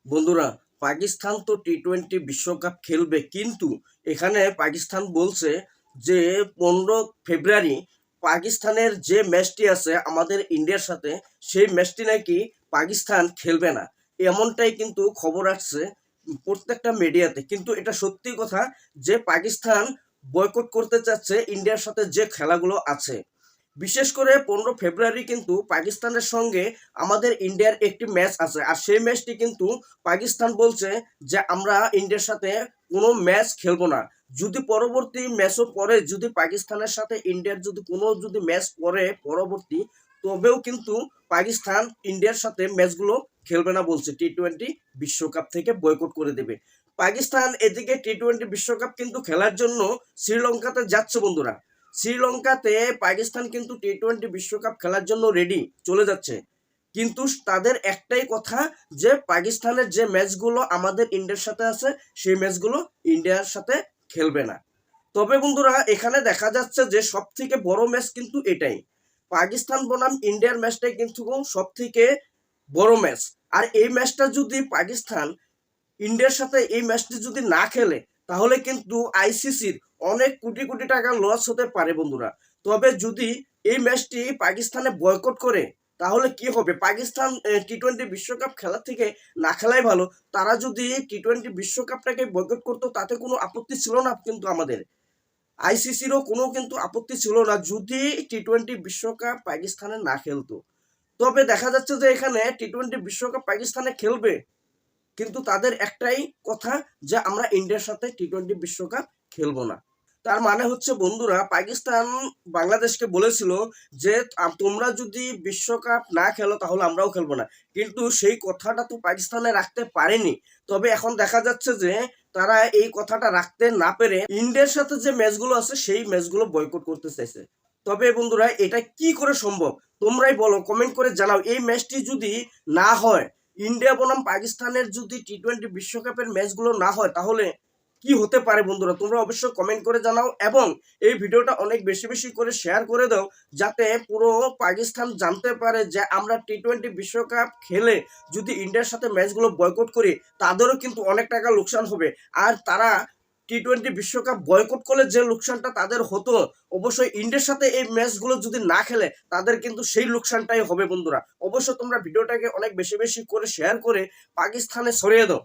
বন্ধুরা, পাকিস্তান তো টি-20 বিশ্বকাপ খেলবে, কিন্তু এখানে পাকিস্তান বলছে যে 15 ফেব্রুয়ারি পাকিস্তানের যে ম্যাচটি আছে আমাদের ইন্ডিয়ার সাথে, সেই ম্যাচটি নাকি পাকিস্তান খেলবে না। এমনটাই কিন্তু খবর আসছে প্রত্যেকটা মিডিয়াতে। কিন্তু এটা সত্যি কথা যে পাকিস্তান বয়কট করতে চাচ্ছে ইন্ডিয়ার সাথে যে খেলাগুলো আছে। বিশেষ করে 15 ফেব্রুয়ারি কিন্তু পাকিস্তানের সঙ্গে আমাদের ইন্ডিয়ার একটি ম্যাচ আছে, আর সেই ম্যাচটি কিন্তু পাকিস্তান বলছে যে আমরা ইন্ডিয়ার সাথে কোনো ম্যাচ খেলবো না। যদি পরবর্তী ম্যাচও পরে, যদি পাকিস্তানের সাথে ইন্ডিয়ার যদি ম্যাচ পরে পরবর্তী, তবেও কিন্তু পাকিস্তান ইন্ডিয়ার সাথে ম্যাচগুলো খেলবে না বলছে, টি-20 বিশ্বকাপ থেকে বয়কট করে দেবে পাকিস্তান। এদিকে টি-20 বিশ্বকাপ কিন্তু খেলার জন্য শ্রীলঙ্কাতে যাচ্ছে বন্ধুরা। শ্রীলঙ্কাতে পাকিস্তান কিন্তু টি-20 বিশ্বকাপ খেলার জন্য রেডি চলে যাচ্ছে, কিন্তু তাদের একটাই কথা যে পাকিস্তানের যে ম্যাচগুলো আমাদের ইন্ডিয়ার সাথে আছে সেই ম্যাচগুলো ইন্ডিয়ার সাথে খেলবে না। তবে বন্ধুরা, এখানে দেখা যাচ্ছে যে সব থেকে বড় ম্যাচ কিন্তু এটাই, পাকিস্তান বনাম ইন্ডিয়ার ম্যাচটাই কিন্তু সব থেকে বড় ম্যাচ। আর এই ম্যাচটা যদি পাকিস্তান ইন্ডিয়ার সাথে এই ম্যাচটি যদি না খেলে, তাহলে কিন্তু আইসিসির অনেক কোটি কোটি টাকা লস হতে পারে বন্ধুরা। তবে যদি এই ম্যাচটি পাকিস্তানে বয়কট করে, তাহলে কি হবে? পাকিস্তান টি-20 বিশ্বকাপ খেলা থেকে না খেলাই ভালো। তারা যদি টি-20 বিশ্বকাপটাকে বয়কট করতো, তাতে কোনো আপত্তি ছিল না, কিন্তু আমাদের আইসিসিরও কোনো কিন্তু আপত্তি ছিল না যদি টি-20 বিশ্বকাপ পাকিস্তানে না খেলতো। তবে দেখা যাচ্ছে যে এখানে টি-20 বিশ্বকাপ পাকিস্তানে খেলবে, কিন্তু তাদের একটাই কথা যে আমরা ইন্ডিয়ার সাথে টি-20 বিশ্বকাপ খেলবো না। তার মানে হচ্ছে বন্ধুরা, পাকিস্তান বাংলাদেশকে বলেছিল যে তোমরা যদি বিশ্বকাপ না খেলো তাহলে আমরাও খেলবো না, কিন্তু সেই কথাটা তো পাকিস্তানে রাখতে পারেনি। তবে এখন দেখা যাচ্ছে যে তারা এই কথাটা রাখতে না পেরে ইন্ডিয়ার সাথে যে ম্যাচগুলো আছে সেই ম্যাচগুলো বয়কট করতে চাইছে। তবে বন্ধুরা, এটা কি করে সম্ভব? তোমরাই বলো, কমেন্ট করে জানাও। এই ম্যাচটি যদি না হয়, ইন্ডিয়া বনাম পাকিস্তানের যদি টি-20 বিশ্বকাপের ম্যাচগুলো না হয়, তাহলে কি হতে পারে বন্ধুরা? তোমরা অবশ্যই কমেন্ট করে জানাও, এবং এই ভিডিওটা অনেক বেশি বেশি করে শেয়ার করে দাও, যাতে পুরো পাকিস্তান জানতে পারে যে আমরা টি-20 বিশ্বকাপ খেলে যদি ইন্ডিয়ার সাথে ম্যাচগুলো বয়কট করি, তাদেরও কিন্তু অনেক টাকা লোকসান হবে। আর তারা টি-20 বিশ্বকাপ বয়কট করলে যে লোকসানটা তাদের হতো, অবশ্যই ইন্ডিয়ার সাথে এই ম্যাচগুলো যদি না খেলে তাদের কিন্তু সেই লোকসানটাই হবে বন্ধুরা। অবশ্যই তোমরা ভিডিওটাকে অনেক বেশি বেশি করে শেয়ার করে পাকিস্তানে ছড়িয়ে দাও।